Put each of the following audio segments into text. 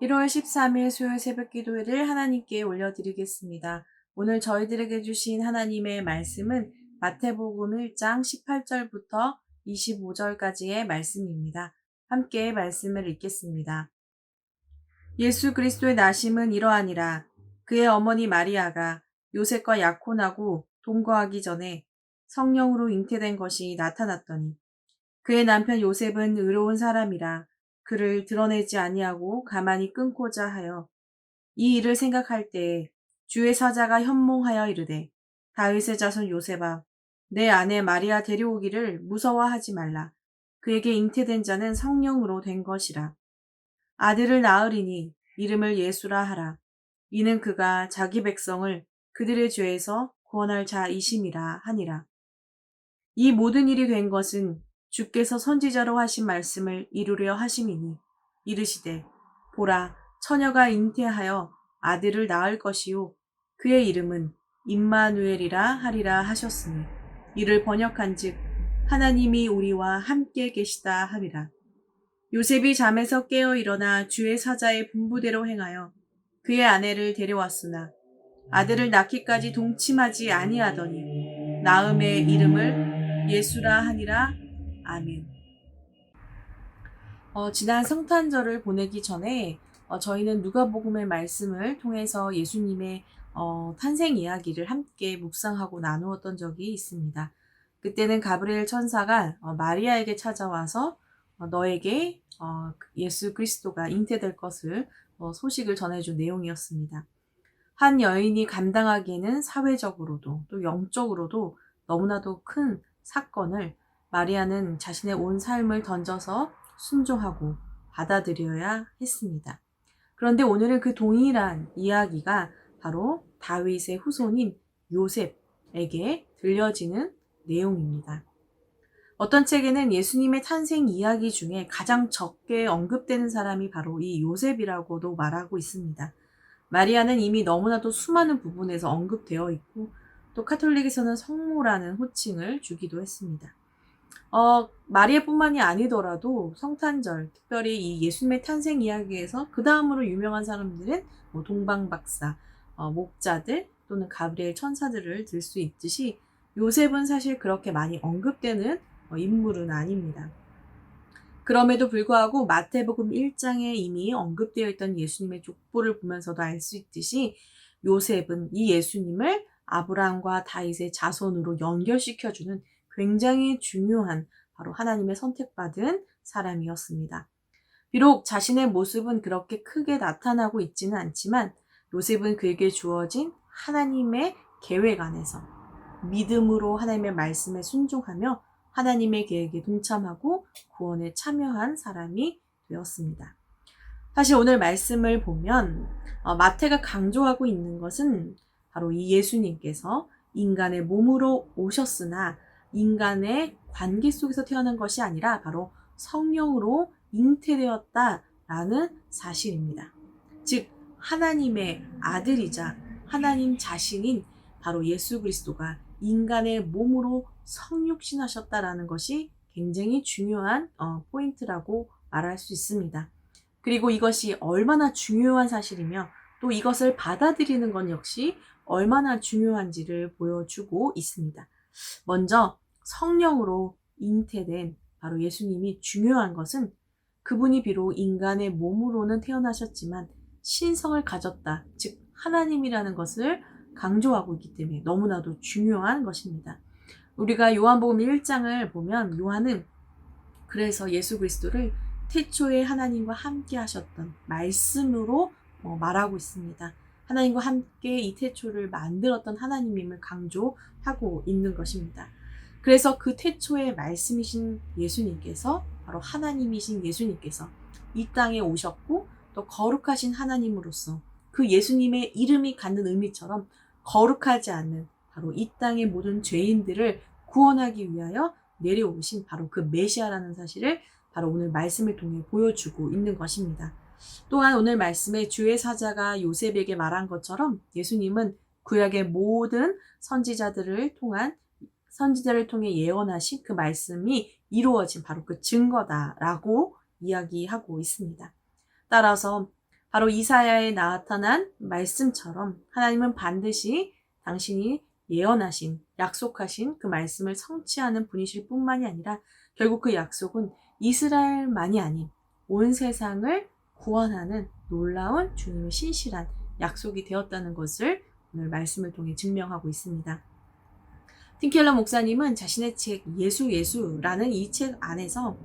1월 13일 수요일 새벽 기도회를 하나님께 올려드리겠습니다. 오늘 저희들에게 주신 하나님의 말씀은 마태복음 1장 18절부터 25절까지의 말씀입니다. 함께 말씀을 읽겠습니다. 예수 그리스도의 나심은 이러하니라. 그의 어머니 마리아가 요셉과 약혼하고 동거하기 전에 성령으로 잉태된 것이 나타났더니 그의 남편 요셉은 의로운 사람이라 그를 드러내지 아니하고 가만히 끊고자 하여 이 일을 생각할 때에 주의 사자가 현몽하여 이르되 다윗의 자손 요셉아 내 아내 마리아 데려오기를 무서워하지 말라. 그에게 잉태된 자는 성령으로 된 것이라. 아들을 낳으리니 이름을 예수라 하라. 이는 그가 자기 백성을 그들의 죄에서 구원할 자이심이라 하니라. 이 모든 일이 된 것은 주께서 선지자로 하신 말씀을 이루려 하심이니 이르시되 보라 처녀가 잉태하여 아들을 낳을 것이요 그의 이름은 임마누엘이라 하리라 하셨으니 이를 번역한즉 하나님이 우리와 함께 계시다 함이라. 요셉이 잠에서 깨어 일어나 주의 사자의 분부대로 행하여 그의 아내를 데려왔으나 아들을 낳기까지 동침하지 아니하더니 나음의 이름을 예수라 하니라. 아멘. 지난 성탄절을 보내기 전에 저희는 누가복음의 말씀을 통해서 예수님의 탄생 이야기를 함께 묵상하고 나누었던 적이 있습니다. 그때는 가브리엘 천사가 마리아에게 찾아와서 너에게 예수 그리스도가 잉태될 것을 소식을 전해준 내용이었습니다. 한 여인이 감당하기에는 사회적으로도 또 영적으로도 너무나도 큰 사건을 마리아는 자신의 온 삶을 던져서 순종하고 받아들여야 했습니다. 그런데 오늘은 그 동일한 이야기가 바로 다윗의 후손인 요셉에게 들려지는 내용입니다. 어떤 책에는 예수님의 탄생 이야기 중에 가장 적게 언급되는 사람이 바로 이 요셉이라고도 말하고 있습니다. 마리아는 이미 너무나도 수많은 부분에서 언급되어 있고 또 카톨릭에서는 성모라는 호칭을 주기도 했습니다. 마리아뿐만이 아니더라도 성탄절, 특별히 이 예수님의 탄생 이야기에서 그 다음으로 유명한 사람들은 동방박사, 목자들 또는 가브리엘 천사들을 들 수 있듯이 요셉은 사실 그렇게 많이 언급되는 인물은 아닙니다. 그럼에도 불구하고 마태복음 1장에 이미 언급되어 있던 예수님의 족보를 보면서도 알 수 있듯이 요셉은 이 예수님을 아브라함과 다윗의 자손으로 연결시켜주는 굉장히 중요한 바로 하나님의 선택받은 사람이었습니다. 비록 자신의 모습은 그렇게 크게 나타나고 있지는 않지만 요셉은 그에게 주어진 하나님의 계획 안에서 믿음으로 하나님의 말씀에 순종하며 하나님의 계획에 동참하고 구원에 참여한 사람이 되었습니다. 사실 오늘 말씀을 보면 마태가 강조하고 있는 것은 바로 이 예수님께서 인간의 몸으로 오셨으나 인간의 관계 속에서 태어난 것이 아니라 바로 성령으로 잉태되었다라는 사실입니다. 즉 하나님의 아들이자 하나님 자신인 바로 예수 그리스도가 인간의 몸으로 성육신하셨다라는 것이 굉장히 중요한 포인트라고 말할 수 있습니다. 그리고 이것이 얼마나 중요한 사실이며 또 이것을 받아들이는 건 역시 얼마나 중요한지를 보여주고 있습니다. 먼저 성령으로 잉태된 바로 예수님이 중요한 것은 그분이 비록 인간의 몸으로는 태어나셨지만 신성을 가졌다, 즉 하나님이라는 것을 강조하고 있기 때문에 너무나도 중요한 것입니다. 우리가 요한복음 1장을 보면 요한은 그래서 예수 그리스도를 태초에 하나님과 함께 하셨던 말씀으로 말하고 있습니다. 하나님과 함께 이 태초를 만들었던 하나님임을 강조하고 있는 것입니다. 그래서 그 태초의 말씀이신 예수님께서 바로 하나님이신 예수님께서 이 땅에 오셨고 또 거룩하신 하나님으로서 그 예수님의 이름이 갖는 의미처럼 거룩하지 않는 바로 이 땅의 모든 죄인들을 구원하기 위하여 내려오신 바로 그 메시아라는 사실을 바로 오늘 말씀을 통해 보여주고 있는 것입니다. 또한 오늘 말씀에 주의 사자가 요셉에게 말한 것처럼 예수님은 구약의 모든 선지자를 통해 예언하신 그 말씀이 이루어진 바로 그 증거다라고 이야기하고 있습니다. 따라서 바로 이사야에 나타난 말씀처럼 하나님은 반드시 당신이 예언하신, 약속하신 그 말씀을 성취하는 분이실 뿐만이 아니라 결국 그 약속은 이스라엘만이 아닌 온 세상을 구원하는 놀라운 주님의 신실한 약속이 되었다는 것을 오늘 말씀을 통해 증명하고 있습니다. 팀켈러 목사님은 자신의 책 예수라는 이 책 안에서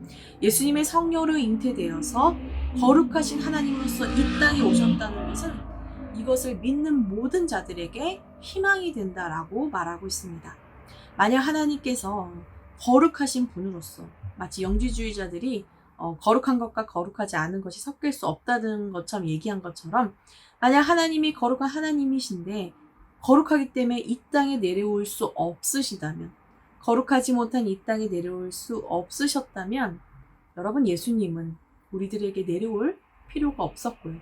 예수님의 성령으로 잉태되어서 거룩하신 하나님으로서 이 땅에 오셨다는 것은 이것을 믿는 모든 자들에게 희망이 된다라고 말하고 있습니다. 만약 하나님께서 거룩하신 분으로서 마치 영지주의자들이 거룩한 것과 거룩하지 않은 것이 섞일 수 없다는 것처럼 얘기한 것처럼 만약 하나님이 거룩한 하나님이신데 거룩하기 때문에 이 땅에 내려올 수 없으시다면 거룩하지 못한 이 땅에 내려올 수 없으셨다면 여러분 예수님은 우리들에게 내려올 필요가 없었고요.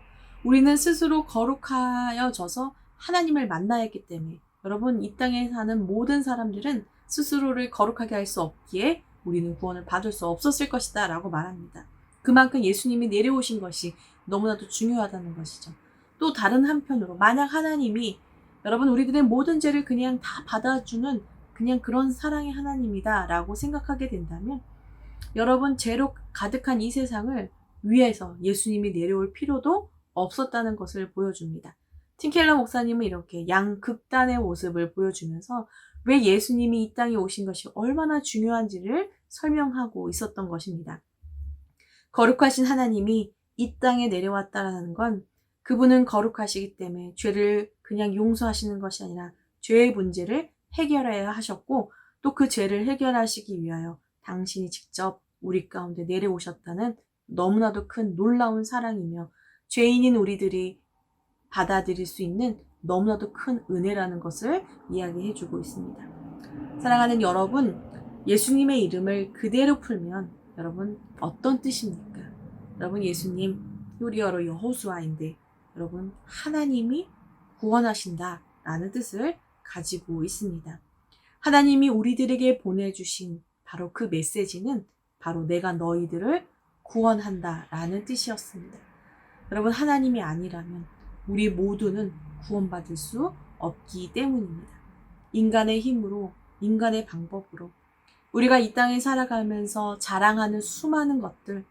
우리는 스스로 거룩하여져서 하나님을 만나야 했기 때문에 여러분 이 땅에 사는 모든 사람들은 스스로를 거룩하게 할 수 없기에 우리는 구원을 받을 수 없었을 것이다 라고 말합니다. 그만큼 예수님이 내려오신 것이 너무나도 중요하다는 것이죠. 또 다른 한편으로 만약 하나님이 여러분 우리들의 모든 죄를 그냥 다 받아주는 그냥 그런 사랑의 하나님이다 라고 생각하게 된다면 여러분 죄로 가득한 이 세상을 위해서 예수님이 내려올 필요도 없었다는 것을 보여줍니다. 팀켈러 목사님은 이렇게 양극단의 모습을 보여주면서 왜 예수님이 이 땅에 오신 것이 얼마나 중요한지를 설명하고 있었던 것입니다. 거룩하신 하나님이 이 땅에 내려왔다라는 건 그분은 거룩하시기 때문에 죄를 그냥 용서하시는 것이 아니라 죄의 문제를 해결해야 하셨고 또 그 죄를 해결하시기 위하여 당신이 직접 우리 가운데 내려오셨다는 너무나도 큰 놀라운 사랑이며 죄인인 우리들이 받아들일 수 있는 너무나도 큰 은혜라는 것을 이야기해주고 있습니다. 사랑하는 여러분, 예수님의 이름을 그대로 풀면 여러분 어떤 뜻입니까? 여러분 예수님 히브리어로 여호수아인데 여러분 하나님이 구원하신다 라는 뜻을 가지고 있습니다. 하나님이 우리들에게 보내주신 바로 그 메시지는 바로 내가 너희들을 구원한다 라는 뜻이었습니다. 여러분 하나님이 아니라면 우리 모두는 구원받을 수 없기 때문입니다. 인간의 힘으로 인간의 방법으로 우리가 이 땅에 살아가면서 자랑하는 수많은 것들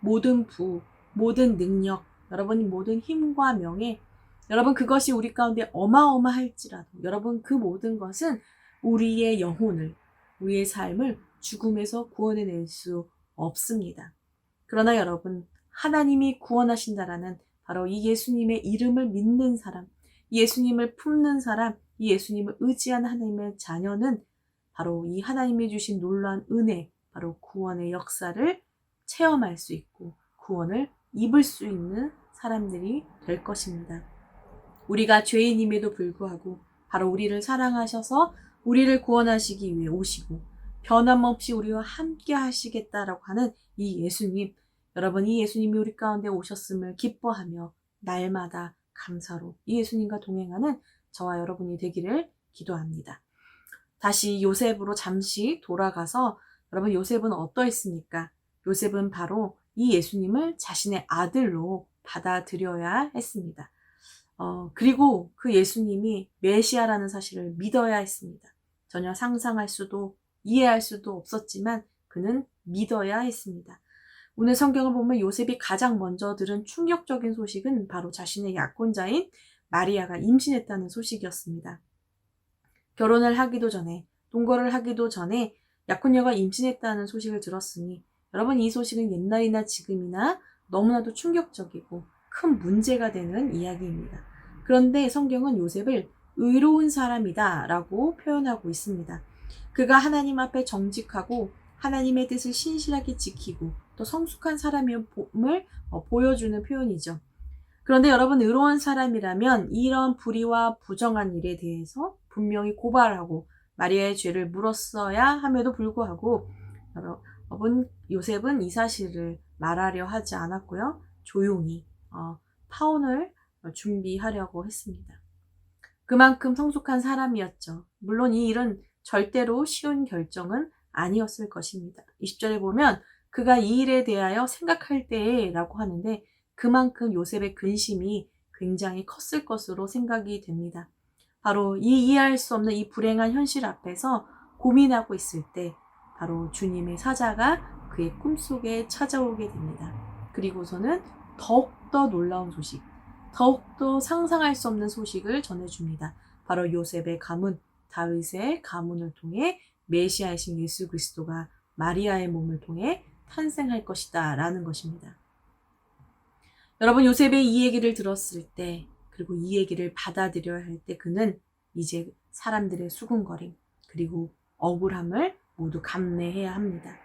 모든 부, 모든 능력 여러분이 모든 힘과 명예 여러분 그것이 우리 가운데 어마어마할지라도 여러분 그 모든 것은 우리의 영혼을 우리의 삶을 죽음에서 구원해낼 수 없습니다. 그러나 여러분 하나님이 구원하신다라는 바로 이 예수님의 이름을 믿는 사람 예수님을 품는 사람 이 예수님을 의지한 하나님의 자녀는 바로 이 하나님이 주신 놀라운 은혜 바로 구원의 역사를 체험할 수 있고 구원을 입을 수 있는 사람들이 될 것입니다. 우리가 죄인임에도 불구하고 바로 우리를 사랑하셔서 우리를 구원하시기 위해 오시고 변함없이 우리와 함께 하시겠다라고 하는 이 예수님 여러분 이 예수님이 우리 가운데 오셨음을 기뻐하며 날마다 감사로 이 예수님과 동행하는 저와 여러분이 되기를 기도합니다. 다시 요셉으로 잠시 돌아가서 여러분 요셉은 어떠했습니까? 요셉은 바로 이 예수님을 자신의 아들로 받아들여야 했습니다. 그리고 그 예수님이 메시아라는 사실을 믿어야 했습니다. 전혀 상상할 수도 이해할 수도 없었지만 그는 믿어야 했습니다. 오늘 성경을 보면 요셉이 가장 먼저 들은 충격적인 소식은 바로 자신의 약혼자인 마리아가 임신했다는 소식이었습니다. 결혼을 하기도 전에 동거를 하기도 전에 약혼녀가 임신했다는 소식을 들었으니 여러분 이 소식은 옛날이나 지금이나 너무나도 충격적이고 큰 문제가 되는 이야기입니다. 그런데 성경은 요셉을 의로운 사람이다 라고 표현하고 있습니다. 그가 하나님 앞에 정직하고 하나님의 뜻을 신실하게 지키고 또 성숙한 사람임을 보여주는 표현이죠. 그런데 여러분 의로운 사람이라면 이런 불의와 부정한 일에 대해서 분명히 고발하고 마리아의 죄를 물었어야 함에도 불구하고 여러분 요셉은 이 사실을 말하려 하지 않았고요. 조용히 파혼을 준비하려고 했습니다. 그만큼 성숙한 사람이었죠. 물론 이 일은 절대로 쉬운 결정은 아니었을 것입니다. 20절에 보면 그가 이 일에 대하여 생각할 때에 라고 하는데 그만큼 요셉의 근심이 굉장히 컸을 것으로 생각이 됩니다. 바로 이 이해할 수 없는 이 불행한 현실 앞에서 고민하고 있을 때 바로 주님의 사자가 그의 꿈속에 찾아오게 됩니다. 그리고서는 더욱더 놀라운 소식, 더욱더 상상할 수 없는 소식을 전해줍니다. 바로 요셉의 가문, 다윗의 가문을 통해 메시아이신 예수 그리스도가 마리아의 몸을 통해 탄생할 것이다 라는 것입니다. 여러분, 요셉의 이 얘기를 들었을 때, 그리고 이 얘기를 받아들여야 할 때 그는 이제 사람들의 수군거림 그리고 억울함을 모두 감내해야 합니다.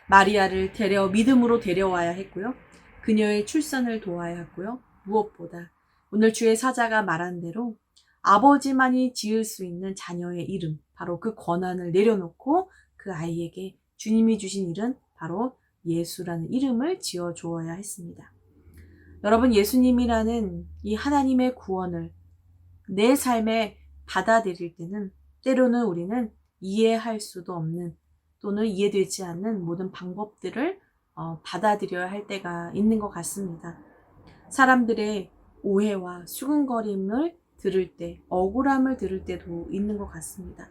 마리아를 믿음으로 데려와야 했고요. 그녀의 출산을 도와야 했고요. 무엇보다 오늘 주의 사자가 말한 대로 아버지만이 지을 수 있는 자녀의 이름, 바로 그 권한을 내려놓고 그 아이에게 주님이 주신 이름, 바로 예수라는 이름을 지어 주어야 했습니다. 여러분, 예수님이라는 이 하나님의 구원을 내 삶에 받아들일 때는 때로는 우리는 이해할 수도 없는 또는 이해되지 않는 모든 방법들을 받아들여야 할 때가 있는 것 같습니다. 사람들의 오해와 수근거림을 들을 때, 억울함을 들을 때도 있는 것 같습니다.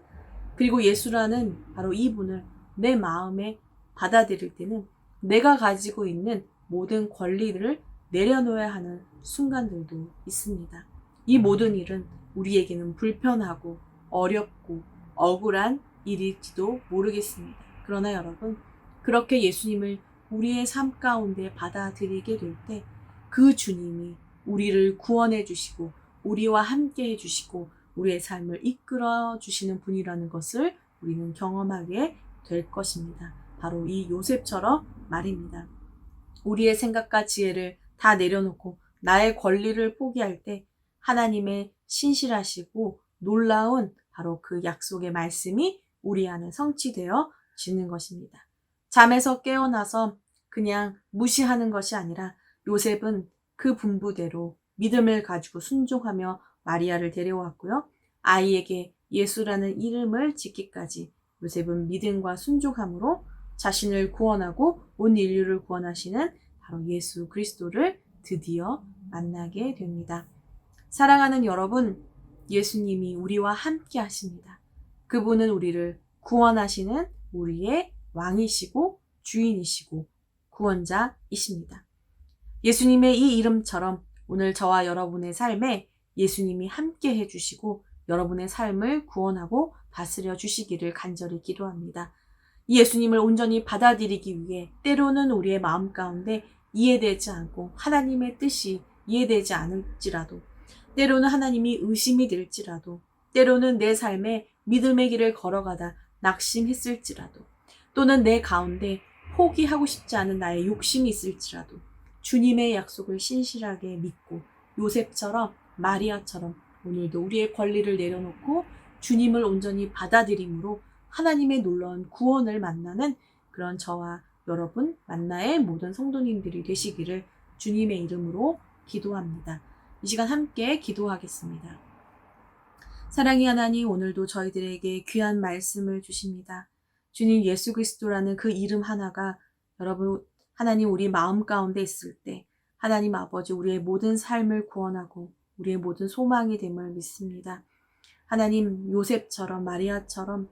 그리고 예수라는 바로 이분을 내 마음에 받아들일 때는 내가 가지고 있는 모든 권리를 내려놓아야 하는 순간들도 있습니다. 이 모든 일은 우리에게는 불편하고 어렵고 억울한 일일지도 모르겠습니다. 그러나 여러분, 그렇게 예수님을 우리의 삶 가운데 받아들이게 될 때 그 주님이 우리를 구원해 주시고 우리와 함께 해주시고 우리의 삶을 이끌어 주시는 분이라는 것을 우리는 경험하게 될 것입니다. 바로 이 요셉처럼 말입니다. 우리의 생각과 지혜를 다 내려놓고 나의 권리를 포기할 때 하나님의 신실하시고 놀라운 바로 그 약속의 말씀이 우리 안에 성취되어 지는 것입니다. 잠에서 깨어나서 그냥 무시하는 것이 아니라 요셉은 그 분부대로 믿음을 가지고 순종하며 마리아를 데려왔고요. 아이에게 예수라는 이름을 짓기까지 요셉은 믿음과 순종함으로 자신을 구원하고 온 인류를 구원하시는 바로 예수 그리스도를 드디어 만나게 됩니다. 사랑하는 여러분, 예수님이 우리와 함께 하십니다. 그분은 우리를 구원하시는 우리의 왕이시고 주인이시고 구원자이십니다. 예수님의 이 이름처럼 오늘 저와 여러분의 삶에 예수님이 함께 해주시고 여러분의 삶을 구원하고 다스려 주시기를 간절히 기도합니다. 이 예수님을 온전히 받아들이기 위해 때로는 우리의 마음 가운데 이해되지 않고 하나님의 뜻이 이해되지 않을지라도, 때로는 하나님이 의심이 될지라도, 때로는 내 삶에 믿음의 길을 걸어가다 낙심했을지라도, 또는 내 가운데 포기하고 싶지 않은 나의 욕심이 있을지라도 주님의 약속을 신실하게 믿고 요셉처럼 마리아처럼 오늘도 우리의 권리를 내려놓고 주님을 온전히 받아들임으로 하나님의 놀라운 구원을 만나는 그런 저와 여러분 만나의 모든 성도님들이 되시기를 주님의 이름으로 기도합니다. 이 시간 함께 기도하겠습니다. 사랑의 하나님, 오늘도 저희들에게 귀한 말씀을 주십니다. 주님 예수 그리스도라는 그 이름 하나가 여러분 하나님 우리 마음 가운데 있을 때 하나님 아버지 우리의 모든 삶을 구원하고 우리의 모든 소망이 됨을 믿습니다. 하나님 요셉처럼 마리아처럼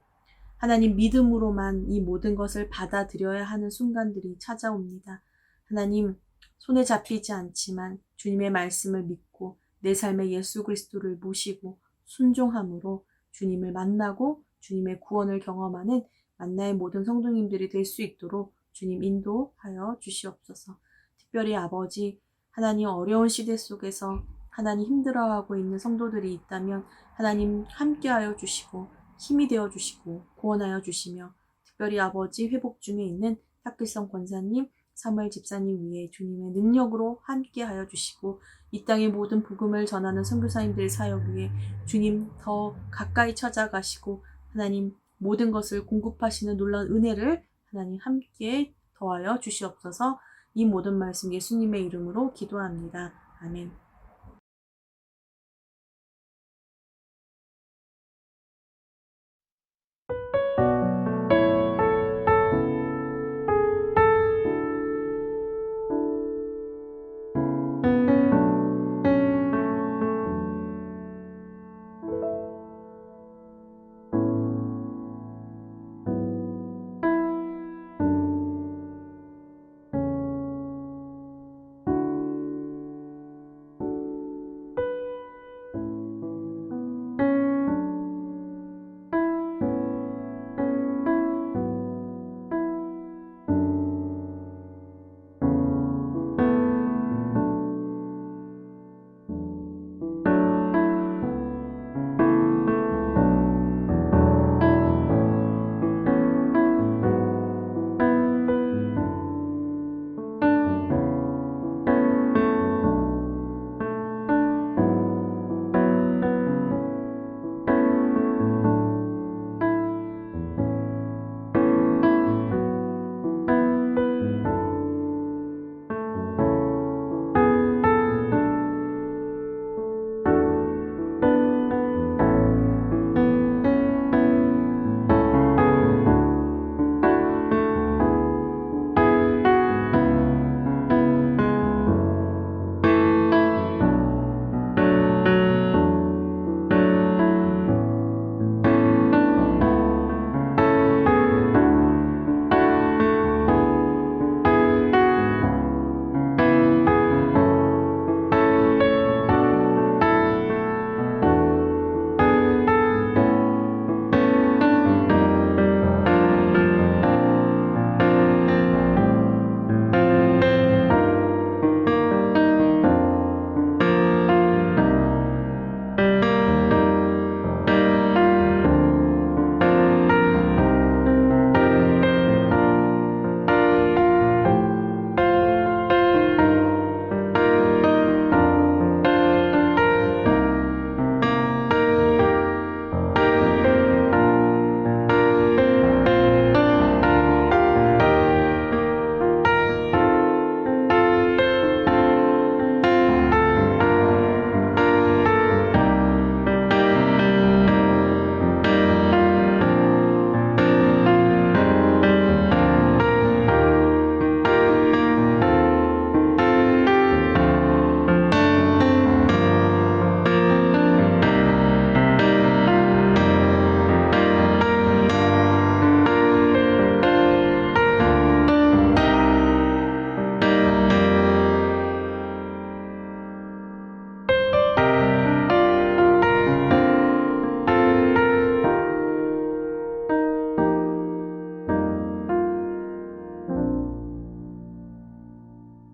하나님 믿음으로만 이 모든 것을 받아들여야 하는 순간들이 찾아옵니다. 하나님 손에 잡히지 않지만 주님의 말씀을 믿고 내 삶에 예수 그리스도를 모시고 순종함으로 주님을 만나고 주님의 구원을 경험하는 만나의 모든 성도님들이 될 수 있도록 주님 인도하여 주시옵소서. 특별히 아버지 하나님 어려운 시대 속에서 하나님 힘들어하고 있는 성도들이 있다면 하나님 함께하여 주시고 힘이 되어 주시고 구원하여 주시며 특별히 아버지 회복 중에 있는 탁길성 권사님, 사무엘 집사님 위에 주님의 능력으로 함께하여 주시고 이 땅의 모든 복음을 전하는 선교사님들의 사역 위에 주님 더 가까이 찾아가시고 하나님 모든 것을 공급하시는 놀라운 은혜를 하나님 함께 더하여 주시옵소서. 이 모든 말씀 예수님의 이름으로 기도합니다. 아멘.